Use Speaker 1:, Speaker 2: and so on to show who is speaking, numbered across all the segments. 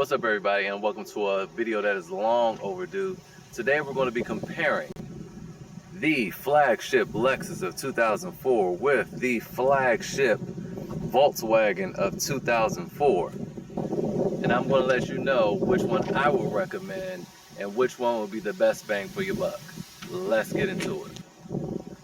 Speaker 1: What's up, everybody, and welcome to a video that is long overdue. Today we're going to be comparing the flagship Lexus of 2004 with the flagship Volkswagen of 2004. And I'm going to let you know which one I would recommend and which one would be the best bang for your buck. Let's get into it.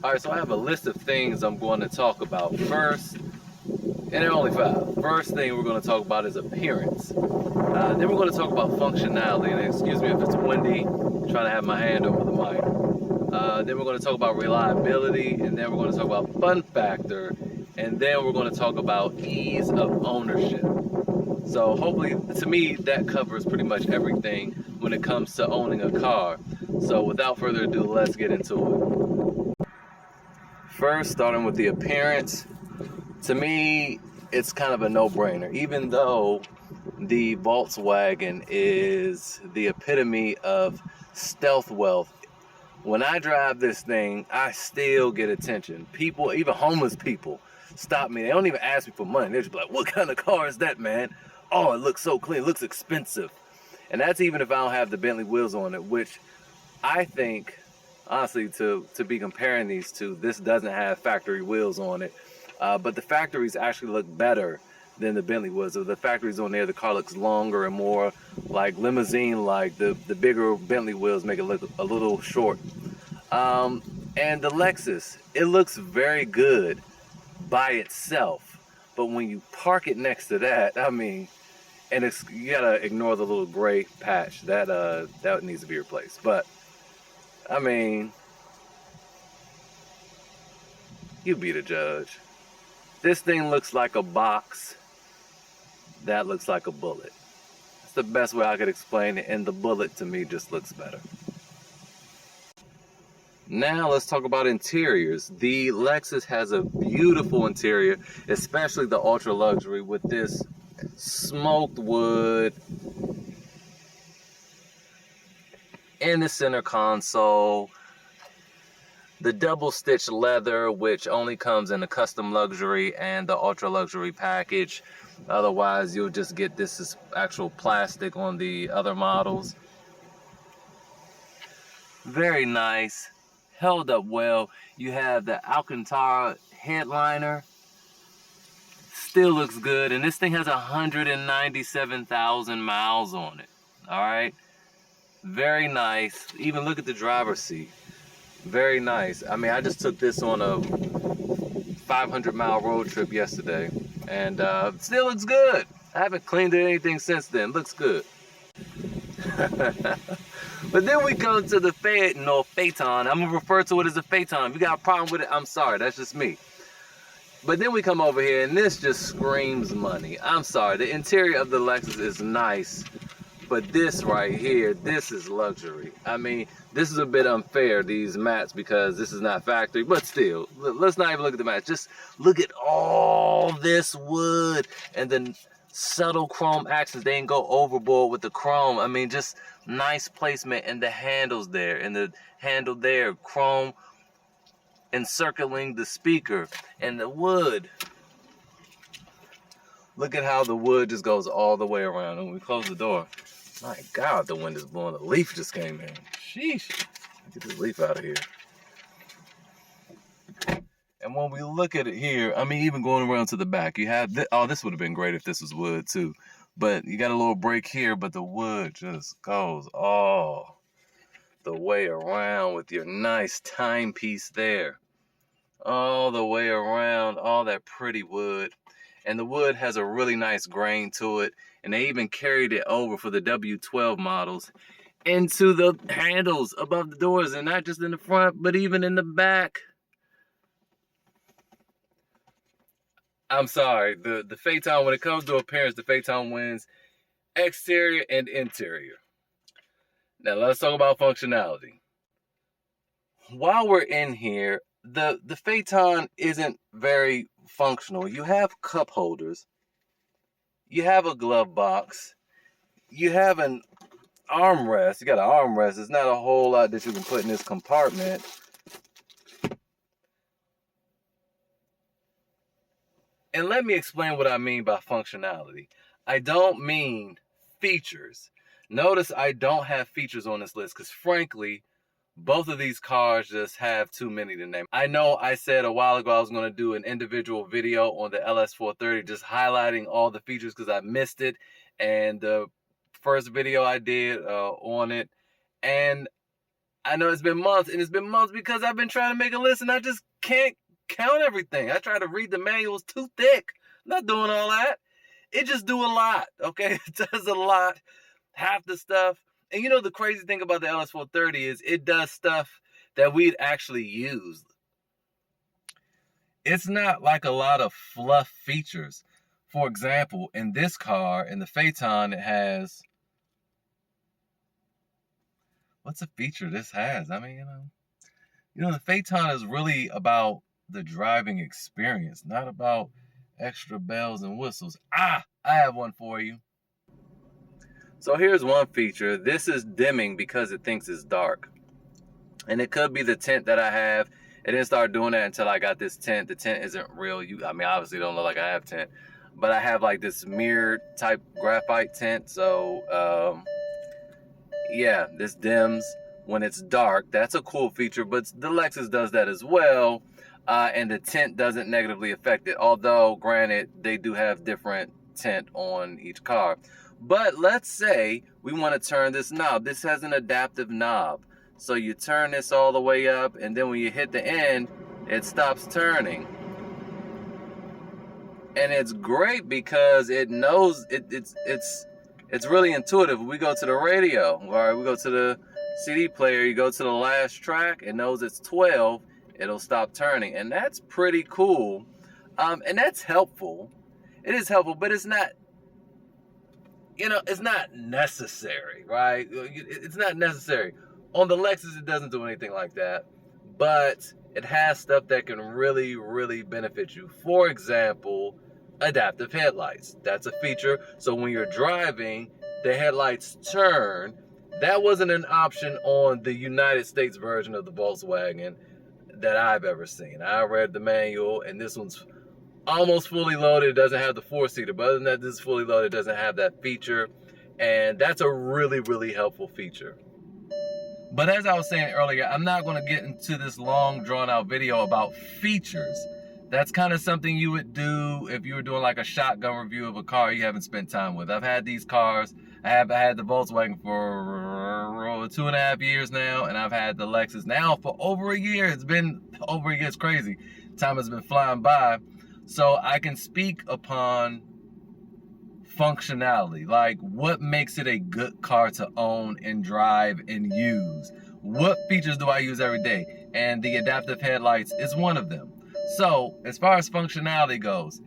Speaker 1: Alright, so I have a list of things I'm going to talk about first. And there are only 5. First thing we're going to talk about is appearance. Then we're going to talk about functionality. And excuse me if it's windy, I'm trying to have my hand over the mic. Then we're going to talk about reliability. And then we're going to talk about fun factor. And then we're going to talk about ease of ownership. So hopefully, to me, that covers pretty much everything when it comes to owning a car. So without further ado, let's get into it. First, starting with the appearance. To me, it's kind of a no-brainer, even though the Volkswagen is the epitome of stealth wealth. When I drive this thing, I still get attention. People, even homeless people, stop me. They don't even ask me for money. They're just like, what kind of car is that, man? Oh, it looks so clean. It looks expensive. And that's even if I don't have the Bentley wheels on it, which I think, honestly, to be comparing these two, this doesn't have factory wheels on it. But the factories actually look better than the Bentley was. So the factories on there, the car looks longer and more like limousine-like. The bigger Bentley wheels make it look a little short. And the Lexus, it looks very good by itself. But when you park it next to that, I mean, and you gotta ignore the little gray patch. That needs to be replaced. But, I mean, you be the judge. This thing looks like a box. That looks like a bullet. That's the best way I could explain it, and the bullet to me just looks better. Now let's talk about interiors. The Lexus has a beautiful interior, especially the ultra luxury with this smoked wood in the center console. The double stitch leather, which only comes in the custom luxury and the ultra luxury package. Otherwise, you'll just get this as actual plastic on the other models. Very nice, held up well. You have the Alcantara headliner. Still looks good, and this thing has 197,000 miles on it. All right, very nice. Even look at the driver's seat. Very nice. I mean, I just took this on a 500-mile road trip yesterday, and still looks good. I haven't cleaned it anything since then. Looks good. But then we come to the Phaeton or Phaeton. I'm gonna refer to it as a Phaeton. If you got a problem with it, I'm sorry. That's just me. But then we come over here, and this just screams money. I'm sorry. The interior of the Lexus is nice. But this right here, this is luxury. I mean, this is a bit unfair, these mats, because this is not factory, but still, let's not even look at the mats. Just look at all this wood and the subtle chrome accents. They didn't go overboard with the chrome. I mean, just nice placement, and the handles there, and the handle there, chrome encircling the speaker, and the wood. Look at how the wood just goes all the way around. And when we close the door, my God, the wind is blowing. A leaf just came in. Sheesh. Get this leaf out of here. And when we look at it here, I mean, even going around to the back, you have this. Oh, this would have been great if this was wood too. But you got a little break here, but the wood just goes all the way around with your nice timepiece there. All the way around, all that pretty wood. And the wood has a really nice grain to it. And they even carried it over for the W12 models into the handles above the doors. And not just in the front, but even in the back. I'm sorry. The Phaeton, when it comes to appearance, the Phaeton wins exterior and interior. Now let's talk about functionality. While we're in here, the Phaeton isn't very functional. You have cup holders, you have a glove box, you have an armrest. You got an armrest. There's not a whole lot that you can put in this compartment. And let me explain what I mean by functionality. I don't mean features. Notice I don't have features on this list because frankly, both of these cars just have too many to name. I know I said a while ago I was going to do an individual video on the LS430 just highlighting all the features because I missed it. And the first video I did on it. And I know it's been months, and it's been months because I've been trying to make a list and I just can't count everything. I try to read the manuals too thick. I'm not doing all that. It just do a lot, okay? It does a lot. Half the stuff. And you know the crazy thing about the LS430 is it does stuff that we'd actually use. It's not like a lot of fluff features. For example, in this car, in the Phaeton, it has... What's a feature this has? I mean, you know, the Phaeton is really about the driving experience, not about extra bells and whistles. I have one for you. So here's one feature. This is dimming because it thinks it's dark. And it could be the tint that I have. It didn't start doing that until I got this tint. The tint isn't real. I mean, obviously don't look like I have tint. But I have like this mirrored type graphite tint. So, yeah, this dims when it's dark. That's a cool feature. But the Lexus does that as well. And the tint doesn't negatively affect it. Although, granted, they do have different tint on each car. But let's say we want to turn this knob. This has an adaptive knob. So you turn this all the way up, and then when you hit the end, it stops turning. And it's great because it knows it's really intuitive. We go to the radio, or we go to the CD player, you go to the last track, it knows it's 12, it'll stop turning. And that's pretty cool. And that's helpful. It is helpful, but it's not, you know, it's not necessary, right? It's not necessary. On the Lexus, it doesn't do anything like that, but it has stuff that can really, really benefit you. For example, adaptive headlights. That's a feature. So when you're driving, the headlights turn. That wasn't an option on the United States version of the Volkswagen that I've ever seen. I read the manual, and this one's almost fully loaded. It doesn't have the 4-seater, but other than that, this is fully loaded. It doesn't have that feature, and that's a really, really helpful feature. But as I was saying earlier, I'm not going to get into this long, drawn-out video about features. That's kind of something you would do if you were doing like a shotgun review of a car you haven't spent time with. I've had these cars. I have had the Volkswagen for 2.5 years now, and I've had the Lexus now for over a year. It's been over a year. It's crazy. Time has been flying by. So I can speak upon functionality, like what makes it a good car to own and drive and use. What features do I use every day? And the adaptive headlights is one of them. So as far as functionality goes,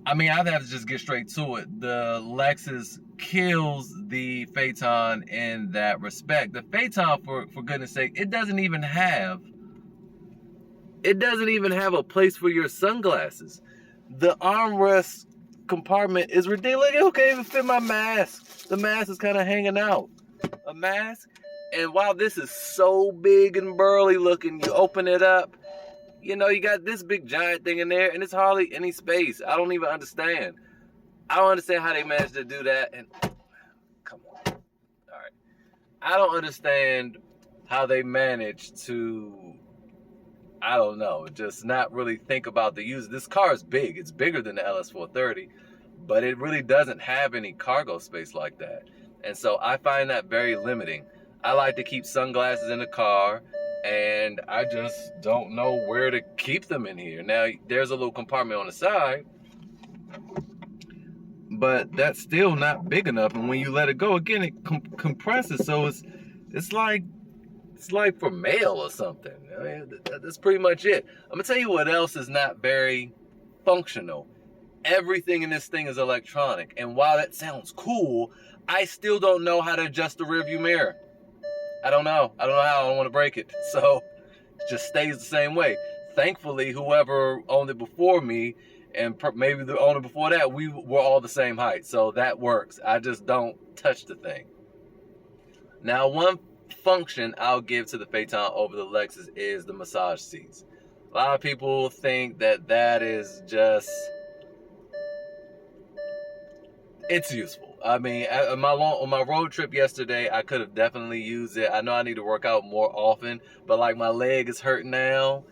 Speaker 1: I mean, I'd have to just get straight to it. The Lexus kills the Phaeton in that respect. The Phaeton, for goodness sake, it doesn't even have a place for your sunglasses. The armrest compartment is ridiculous. It can't even fit my mask. The mask is kind of hanging out. A mask. And while this is so big and burly looking, you open it up, you know, you got this big giant thing in there, and it's hardly any space. I don't even understand. I don't understand how they managed to do that. And come on. All right. I don't understand how they managed to, I don't know, just not really think about the user. This car is big. It's bigger than the LS430, but it really doesn't have any cargo space like that. And so I find that very limiting. I like to keep sunglasses in the car, and I just don't know where to keep them in here. Now, there's a little compartment on the side, but that's still not big enough. And when you let it go, again, it compresses. So it's like for mail or something. I mean, that's pretty much it. I'm gonna tell you what else is not very functional. Everything in this thing is electronic. And while that sounds cool, I still don't know how to adjust the rearview mirror. I don't know how. I don't want to break it. So it just stays the same way. Thankfully, whoever owned it before me, and maybe the owner before that, we were all the same height. So that works. I just don't touch the thing. Now, one function I'll give to the Phaeton over the Lexus is the massage seats. A lot of people think that is just, it's useful. I mean, on my road trip yesterday, I could have definitely used it. I know I need to work out more often, but like my leg is hurting now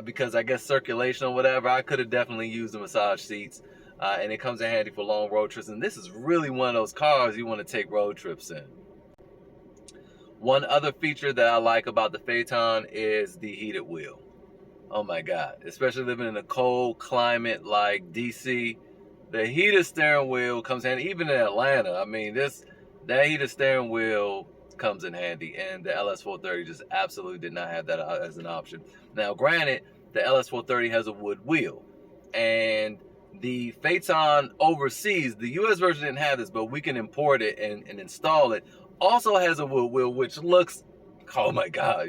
Speaker 1: because I guess circulation or whatever. I could have definitely used the massage seats, and it comes in handy for long road trips. And this is really one of those cars you want to take road trips in. One other feature that I like about the Phaeton is the heated wheel. Oh my God, especially living in a cold climate like DC, the heated steering wheel comes in, even in Atlanta. I mean, that heated steering wheel comes in handy, and the LS430 just absolutely did not have that as an option. Now, granted, the LS430 has a wood wheel, and the Phaeton overseas, the US version didn't have this, but we can import it and install it, also has a wood wheel, which looks, oh my God.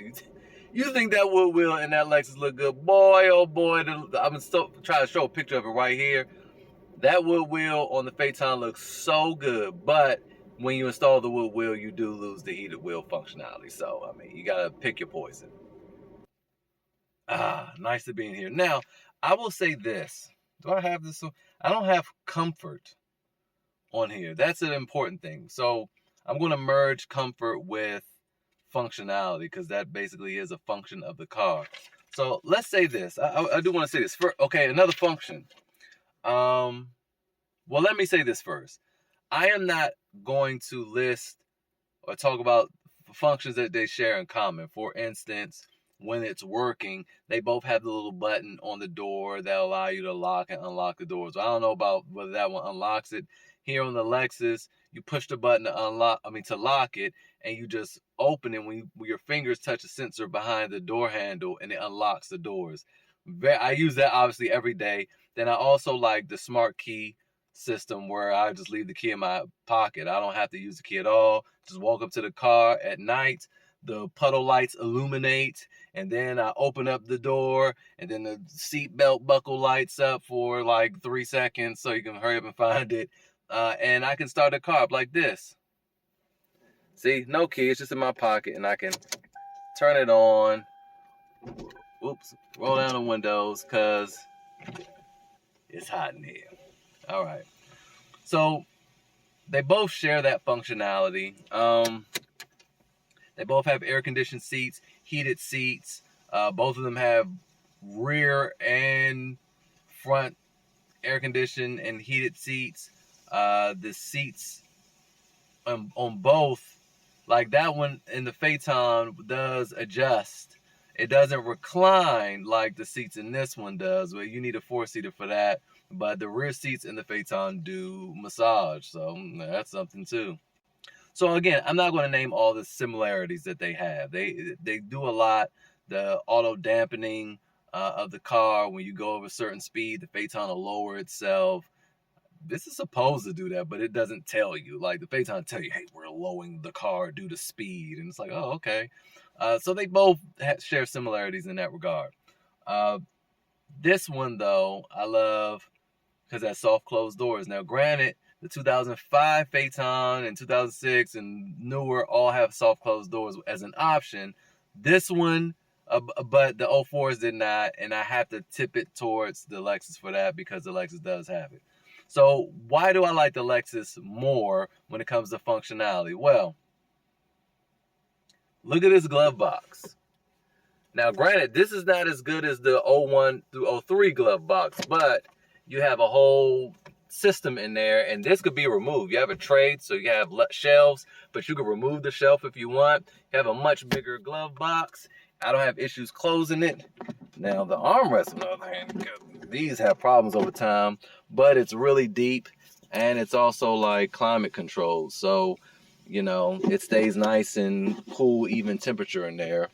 Speaker 1: You think that wood wheel and that Lexus look good? Boy, oh boy, I'm still trying to show a picture of it right here. That wood wheel on the Phaeton looks so good, but when you install the wood wheel, you do lose the heated wheel functionality. So, I mean, you gotta pick your poison. Nice to be in here. Now, I will say this. Do I have this? I don't have comfort on here. That's an important thing. So, I'm gonna merge comfort with functionality because that basically is a function of the car. So let's say this. I do want to say this. Okay, another function. Well, let me say this first. I am not going to list or talk about functions that they share in common. For instance, when it's working, they both have the little button on the door that allow you to lock and unlock the doors. I don't know about whether that one unlocks it. Here on the Lexus, you push the button to lock it, and you just open it when your fingers touch a sensor behind the door handle, and it unlocks the doors. I use that obviously every day. Then I also like the smart key system where I just leave the key in my pocket. I don't have to use the key at all. Just walk up to the car at night, the puddle lights illuminate, and then I open up the door, and then the seat belt buckle lights up for like 3 seconds so you can hurry up and find it. And I can start the car up like this. See, no key, it's just in my pocket, and I can turn it on. Oops, roll down the windows because it's hot in here. All right. So they both share that functionality. They both have air-conditioned seats, heated seats. Both of them have rear and front air-conditioned and heated seats. The seats on both, like that one in the Phaeton, does adjust. It doesn't recline like the seats in this one does, where you need a 4-seater for that. But the rear seats in the Phaeton do massage, so that's something too. So again, I'm not going to name all the similarities that they have. They do a lot. The auto dampening of the car, when you go over a certain speed, the Phaeton will lower itself. This is supposed to do that, but it doesn't tell you. Like the Phaeton tell you, hey, we're lowering the car due to speed, and it's like, oh, okay. So they both share similarities in that regard. This one though, I love because it has soft closed doors. Now, granted, the 2005 Phaeton and 2006 and newer all have soft closed doors as an option. This one, but the 04s did not, and I have to tip it towards the Lexus for that because the Lexus does have it. So why do I like the Lexus more when it comes to functionality? Well, look at this glove box. Now, granted, this is not as good as the 01 through 03 glove box, but you have a whole system in there, and this could be removed. You have a tray, so you have shelves, but you can remove the shelf if you want. You have a much bigger glove box. I don't have issues closing it. Now, the armrest, on the other hand, these have problems over time, but it's really deep, and it's also like climate controlled, so you know it stays nice and cool, even temperature in there.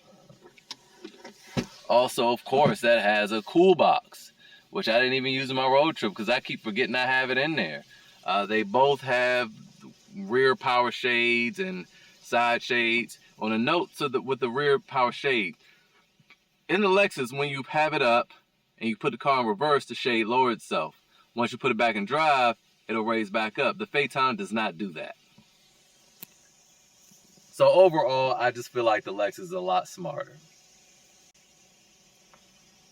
Speaker 1: Also, of course, that has a cool box, which I didn't even use in my road trip because I keep forgetting I have it in there. They both have rear power shades and side shades. On a note with the rear power shade, in the Lexus, when you have it up and you put the car in reverse, the shade lowers itself. Once you put it back in drive, it'll raise back up. The Phaeton does not do that. So overall, I just feel like the Lexus is a lot smarter.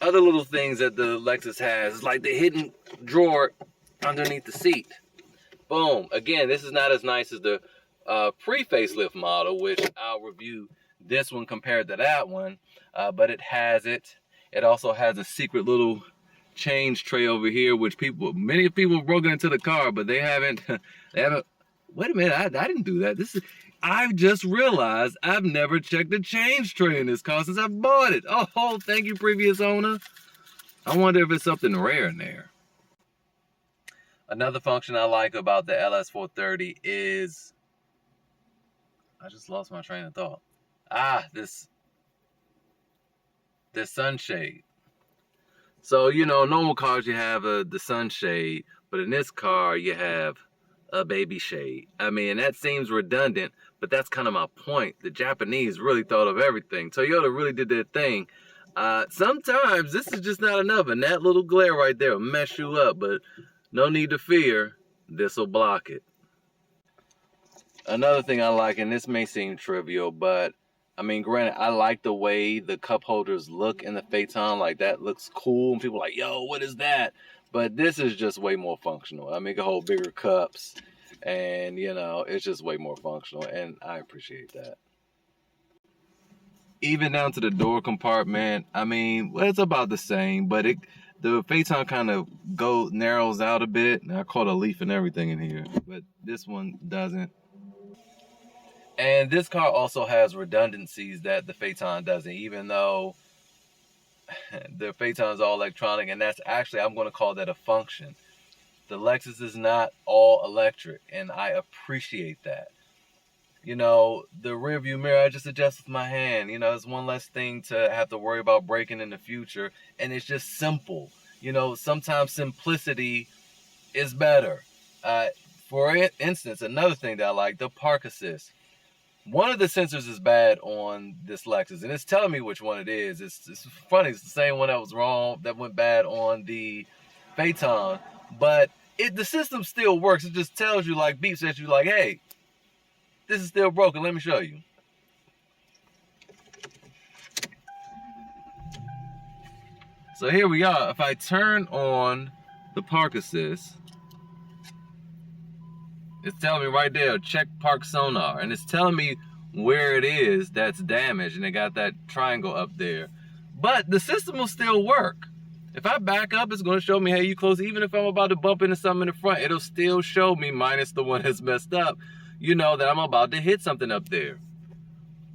Speaker 1: Other little things that the Lexus has is like the hidden drawer underneath the seat. Boom. Again, this is not as nice as the pre-facelift model, which I'll review this one compared to that one, but it has it. It also has a secret little change tray over here, which many people have broken into the car, but they haven't, wait a minute, I didn't do that. I've just realized I've never checked the change tray in this car since I bought it. Oh, thank you, previous owner. I wonder if it's something rare in there. Another function I like about the LS430 is, I just lost my train of thought. This sunshade. So, you know, normal cars you have the sunshade, but in this car you have a baby shade. I mean, that seems redundant, but that's kind of my point. The Japanese really thought of everything. Toyota really did their thing. Sometimes this is just not enough, and that little glare right there will mess you up, but no need to fear, this will block it. Another thing I like, and this may seem trivial, but I mean, granted, I like the way the cup holders look in the Phaeton. Like, that looks cool, and people are like, yo, what is that? But this is just way more functional. I mean, you can hold bigger cups, and, you know, it's just way more functional, and I appreciate that. Even down to the door compartment, I mean, well, it's about the same, but the Phaeton kind of narrows out a bit. I caught a leaf and everything in here, but this one doesn't. And this car also has redundancies that the Phaeton doesn't, even though the Phaeton is all electronic, and that's actually, I'm going to call that a function. The Lexus is not all electric, and I appreciate that. You know, the rear view mirror, I just adjust with my hand. You know, it's one less thing to have to worry about breaking in the future, and it's just simple. You know, sometimes simplicity is better. For instance, another thing that I like, the park assist. One of the sensors is bad on this Lexus, and it's telling me which one it is. It's funny, it's the same one that was wrong, that went bad on the Phaeton, but the system still works. It just tells you, like, beeps at you, like, hey, this is still broken, let me show you. So here we are. If I turn on the park assist, it's telling me right there, check park sonar. And it's telling me where it is that's damaged. And it got that triangle up there. But the system will still work. If I back up, it's going to show me, hey, you close. Even if I'm about to bump into something in the front, it'll still show me, minus the one that's messed up, you know, that I'm about to hit something up there.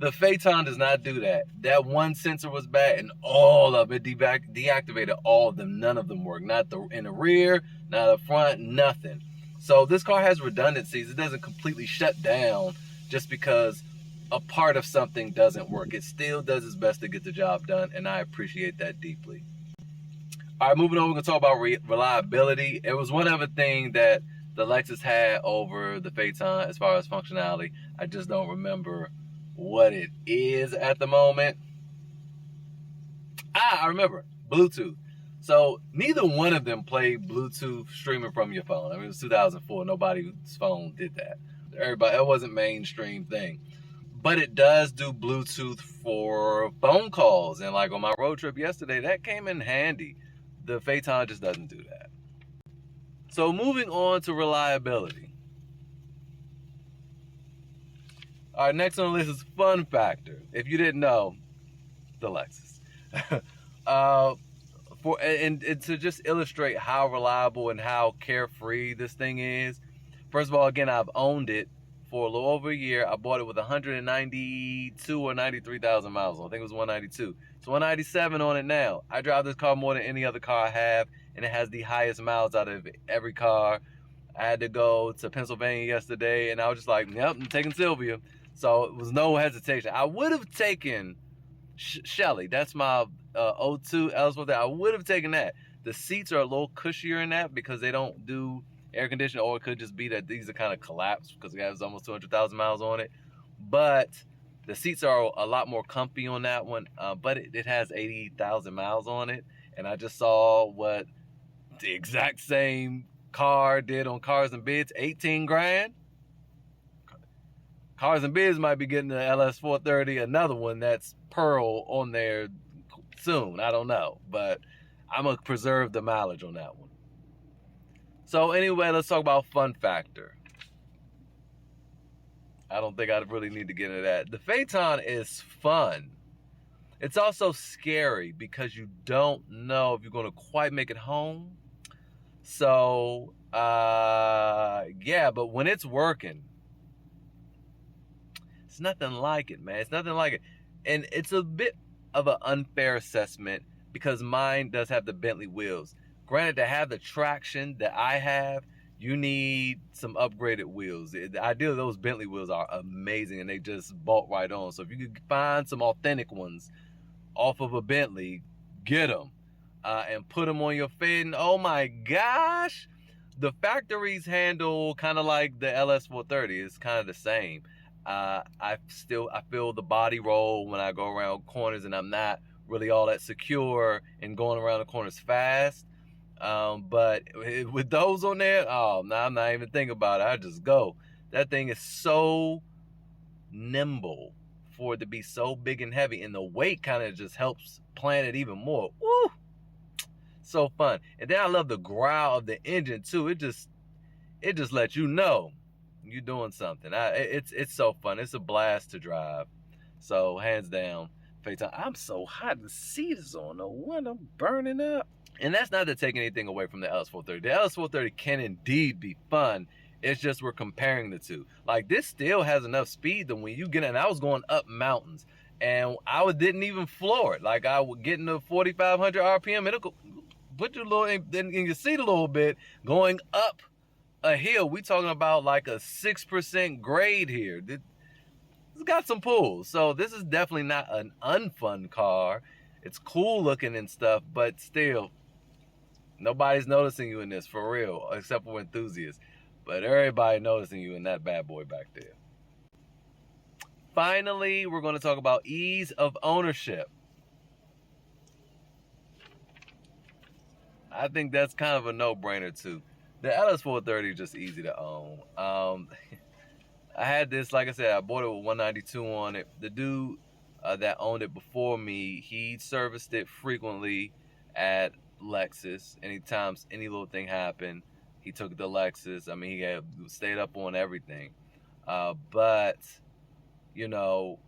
Speaker 1: The Phaeton does not do that. That one sensor was bad, and all of it deactivated all of them. None of them work. Not in the rear, not up front, nothing. So this car has redundancies. It doesn't completely shut down just because a part of something doesn't work. It still does its best to get the job done, and I appreciate that deeply. All right, moving on, we're going to talk about reliability. It was one other thing that the Lexus had over the Phaeton as far as functionality. I just don't remember what it is at the moment. I remember, Bluetooth. So neither one of them played Bluetooth streaming from your phone. I mean, it was 2004. Nobody's phone did that. Everybody, it wasn't a mainstream thing. But it does do Bluetooth for phone calls. And like on my road trip yesterday, that came in handy. The Phaeton just doesn't do that. So moving on to reliability. All right, next on the list is fun factor. If you didn't know, the Lexus. And to just illustrate how reliable and how carefree this thing is. First of all, again, I've owned it for a little over a year. I bought it with 192 or 93,000 miles on. I think it was 192. So 197 on it now. I drive this car more than any other car I have, and it has the highest miles out of every car. I had to go to Pennsylvania yesterday, and I was just like, yep, I'm taking Sylvia. So it was no hesitation. I would have taken Shelly. That's my 02 LS430. I would have taken that. The seats are a little cushier in that because they don't do air conditioning, or it could just be that these are kind of collapsed because it has almost 200,000 miles on it. But the seats are a lot more comfy on that one, but it has 80,000 miles on it. And I just saw what the exact same car did on Cars and Bids, 18 grand. Cars and Bids might be getting the LS430, another one that's Pearl on there soon. I don't know, but I'm going to preserve the mileage on that one. So anyway, let's talk about fun factor. I don't think I really need to get into that. The Phaeton is fun. It's also scary because you don't know if you're going to quite make it home. So, yeah, but when it's working, it's nothing like it, man. It's nothing like it. And it's a bit of an unfair assessment because mine does have the Bentley wheels. Granted, to have the traction that I have, you need some upgraded wheels. The idea of those Bentley wheels are amazing and they just bolt right on. So if you could find some authentic ones off of a Bentley, get them and put them on your Phaeton. Oh my gosh. The factories handle kind of like the LS430. It's kind of the same. I feel the body roll when I go around corners and I'm not really all that secure and going around the corners fast. But with those on there, oh, no, I'm not even thinking about it. I just go. That thing is so nimble for it to be so big and heavy, and the weight kind of just helps plan it even more. Woo! So fun. And then I love the growl of the engine too. It just lets you know you're doing something. It's so fun. It's a blast to drive. So hands down, Phaeton. I'm so hot. The seat is on the one. I'm burning up. And that's not to take anything away from the LS430. The LS430 can indeed be fun. It's just we're comparing the two. Like, this still has enough speed that when you get in, I was going up mountains and I didn't even floor it. Like, I would get into 4,500 RPM. It'll put you a little in your seat a little bit going up a hill. We talking about like a 6% grade here. It's got some pulls. So this is definitely not an unfun car. It's cool looking and stuff, but still, nobody's noticing you in this for real, except for enthusiasts. But everybody noticing you in that bad boy back there. Finally, we're going to talk about ease of ownership. I think that's kind of a no-brainer too. The LS430 is just easy to own. I had this, like I said, I bought it with 192 on it. The dude that owned it before me, he serviced it frequently at Lexus. Anytime any little thing happened, he took the Lexus. I mean, he had stayed up on everything. But, you know,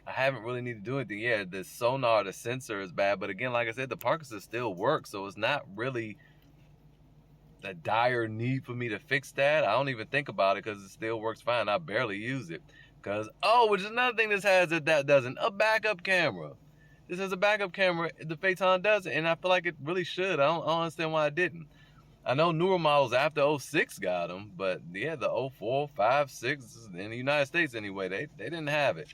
Speaker 1: I haven't really needed to do anything. Yeah, the sonar, the sensor is bad. But again, like I said, the park assist still works. So it's not really a dire need for me to fix that. I don't even think about it because it still works fine. I barely use it. Because, which is another thing this has that doesn't. A backup camera. This has a backup camera. The Phaeton doesn't. And I feel like it really should. I don't understand why it didn't. I know newer models after 06 got them. But yeah, the 04, 5, 6, in the United States anyway, they didn't have it.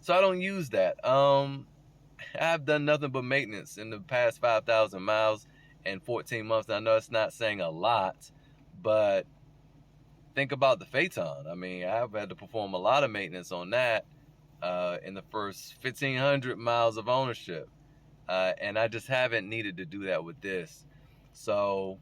Speaker 1: So I don't use that. I've done nothing but maintenance in the past 5,000 miles and 14 months. Now, I know it's not saying a lot, but think about the Phaeton. I mean, I've had to perform a lot of maintenance on that in the first 1,500 miles of ownership. And I just haven't needed to do that with this. So,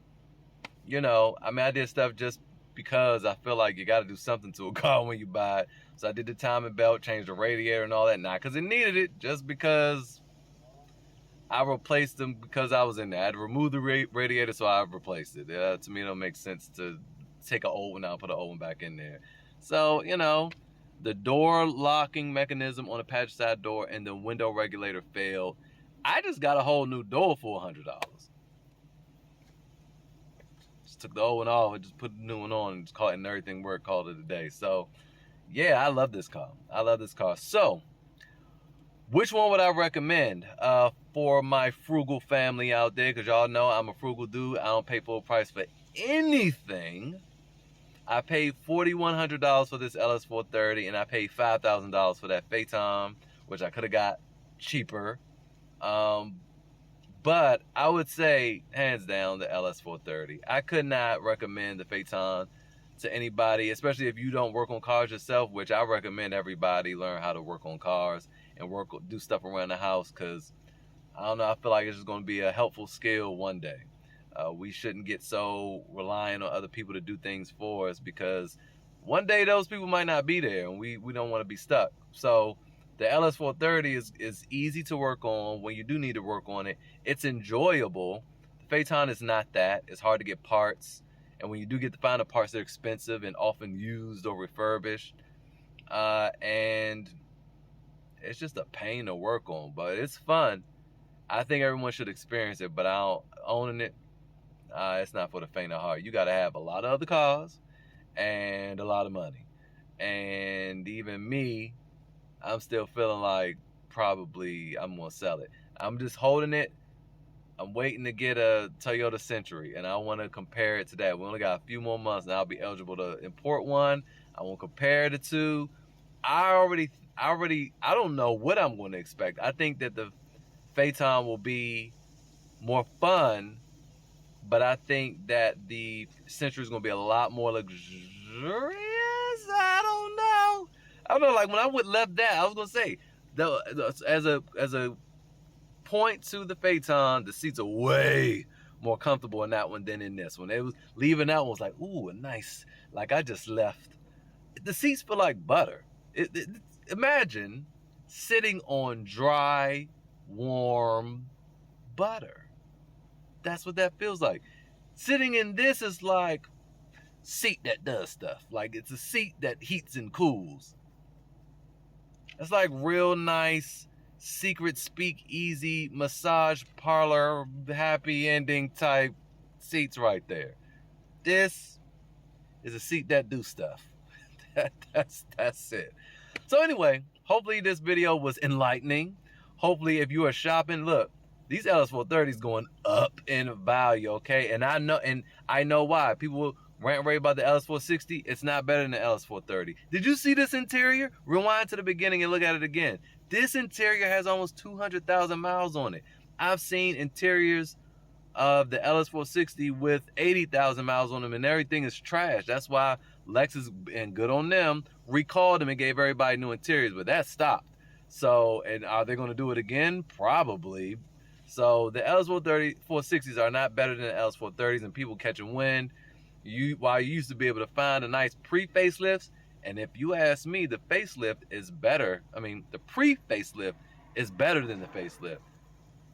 Speaker 1: you know, I mean, I did stuff just because I feel like you got to do something to a car when you buy it. So I did the timing belt, changed the radiator and all that. Not because it needed it, just because I replaced them because I was in there. I had to remove the radiator, so I replaced it. To me, it don't make sense to take an old one out and put an old one back in there. So, you know, the door locking mechanism on the passenger side door and the window regulator failed. I just got a whole new door for $100. Just took the old one off and just put the new one on and just call it, and everything worked, called it a day. So, yeah, I love this car. I love this car. So, which one would I recommend for my frugal family out there? Because y'all know I'm a frugal dude. I don't pay full price for anything. I paid $4,100 for this LS430, and I paid $5,000 for that Phaeton, which I could have got cheaper. But I would say, hands down, the LS430. I could not recommend the Phaeton to anybody, especially if you don't work on cars yourself, which I recommend everybody learn how to work on cars and do stuff around the house, because I don't know, I feel like it's just going to be a helpful skill one day. We shouldn't get so reliant on other people to do things for us, because one day those people might not be there and we don't want to be stuck. So the LS430 is easy to work on when you do need to work on it. It's enjoyable. The Phaeton is not that. It's hard to get parts. And when you do get to find the parts, they're expensive and often used or refurbished. And it's just a pain to work on, but it's fun. I think everyone should experience it, but owning it, it's not for the faint of heart. You got to have a lot of other cars and a lot of money. And even me, I'm still feeling like probably I'm going to sell it. I'm just holding it. I'm waiting to get a Toyota Century, and I want to compare it to that. We only got a few more months, and I'll be eligible to import one. I want to compare the two. I don't know what I'm going to expect. I think that the Phaeton will be more fun, but I think that the Century is going to be a lot more luxurious. I don't know. Like when I left that, I was going to say, as a point to the Phaeton, the seats are way more comfortable in that one than in this one. It was leaving that one was like, ooh, a nice, like I just left. The seats feel like butter. Imagine sitting on dry, warm butter. That's what that feels like. Sitting in this is like seat that does stuff. Like it's a seat that heats and cools. It's like real nice secret speakeasy massage parlor happy ending type seats right there. This is a seat that do stuff. That's it. So anyway, hopefully this video was enlightening. Hopefully if you are shopping, look, these LS430s going up in value, okay? And I know why. People rant rave about the LS460. It's not better than the LS430. Did you see this interior? Rewind to the beginning and look at it again. This interior has almost 200,000 miles on it. I've seen interiors of the LS460 with 80,000 miles on them, and everything is trash. That's why Lexus, and good on them, recalled them and gave everybody new interiors, but that stopped. So, and are they going to do it again? Probably. So the LS460s are not better than the LS430s, and people catching wind. While you used to be able to find a nice pre-facelifts, and if you ask me, the facelift is better. I mean, the pre-facelift is better than the facelift.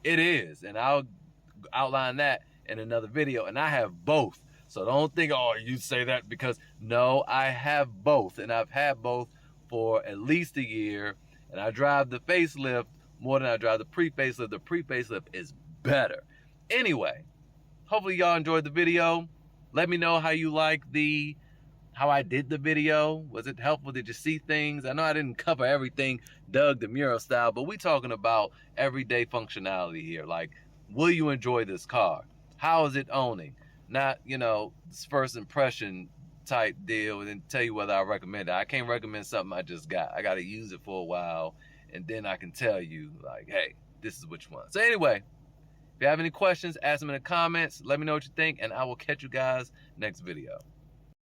Speaker 1: It is, and I'll outline that in another video, and I have both. So don't think, oh, you say that because, no, I have both, and I've had both for at least a year, and I drive the facelift more than I drive the pre-facelift. The pre-facelift is better. Anyway, hopefully y'all enjoyed the video. Let me know how you like how I did the video. Was it helpful? Did you see things? I know I didn't cover everything Doug DeMuro style, but we talking about everyday functionality here. Like, will you enjoy this car? How is it owning? Not, this first impression type deal and then tell you whether I recommend it. I can't recommend something I just got. I got to use it for a while, and then I can tell you, like, hey, this is which one. So anyway, if you have any questions, ask them in the comments. Let me know what you think, and I will catch you guys next video.